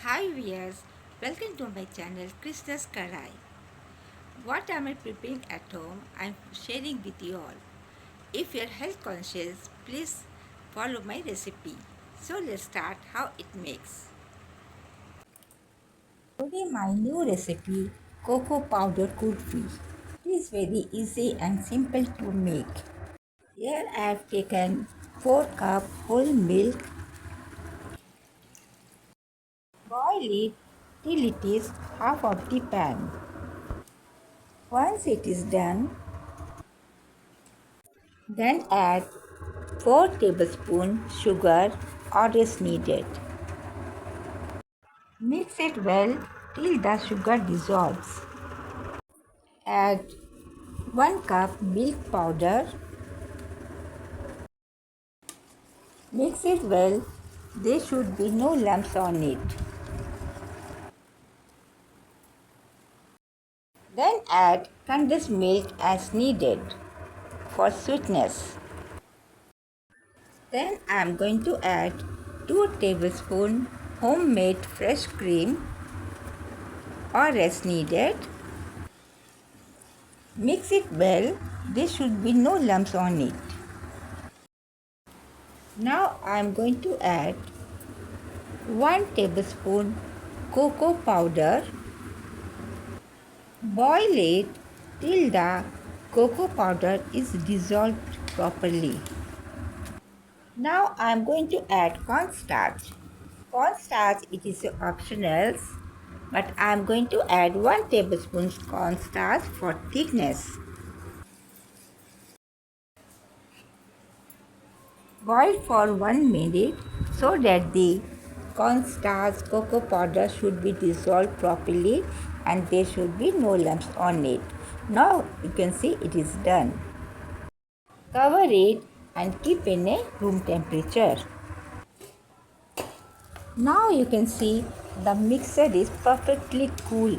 Hi viewers, welcome to my channel Krishna's Karai. What am I preparing at home? I'm sharing with you all. If you're health conscious, please follow my recipe. So let's start how it makes. Today my new recipe, Cocoa Powder Kulfi. It is very easy and simple to make. Here I have taken 4 cup whole milk. Boil it till it is half of the pan. Once it is done, then add 4 tablespoons sugar or as needed. Mix it well till the sugar dissolves. Add 1 cup milk powder. Mix it well. There should be no lumps on it. Then add condensed milk as needed for sweetness. Then I am going to add 2 tablespoons homemade fresh cream or as needed. Mix it well. There should be no lumps on it. Now I am going to add 1 tablespoon cocoa powder. Boil it till the cocoa powder is dissolved properly. Now I am going to add cornstarch. Cornstarch it is optional, but I am going to add 1 tablespoon cornstarch for thickness. Boil for 1 minute so that the cornstarch cocoa powder should be dissolved properly and there should be no lumps on it. Now you can see it is done. Cover it and keep in a room temperature. Now you can see the mixture is perfectly cool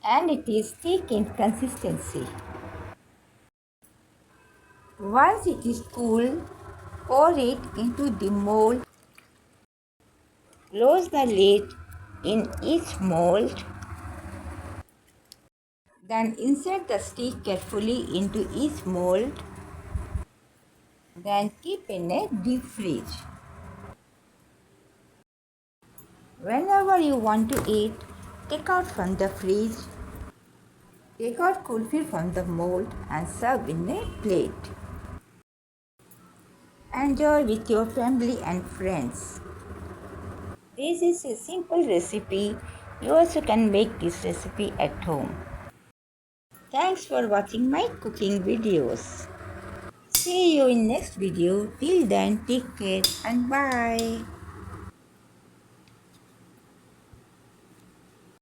and it is thick in consistency. Once it is cool, pour it into the mold. Close the lid in each mold. Then insert the stick carefully into each mold. Then keep in a deep fridge. Whenever you want to eat, take out from the fridge. Take out kulfi from the mold and serve in a plate. Enjoy with your family and friends. This is a simple recipe. You also can make this recipe at home. Thanks for watching my cooking videos. See you in next video. Till then, take care and bye.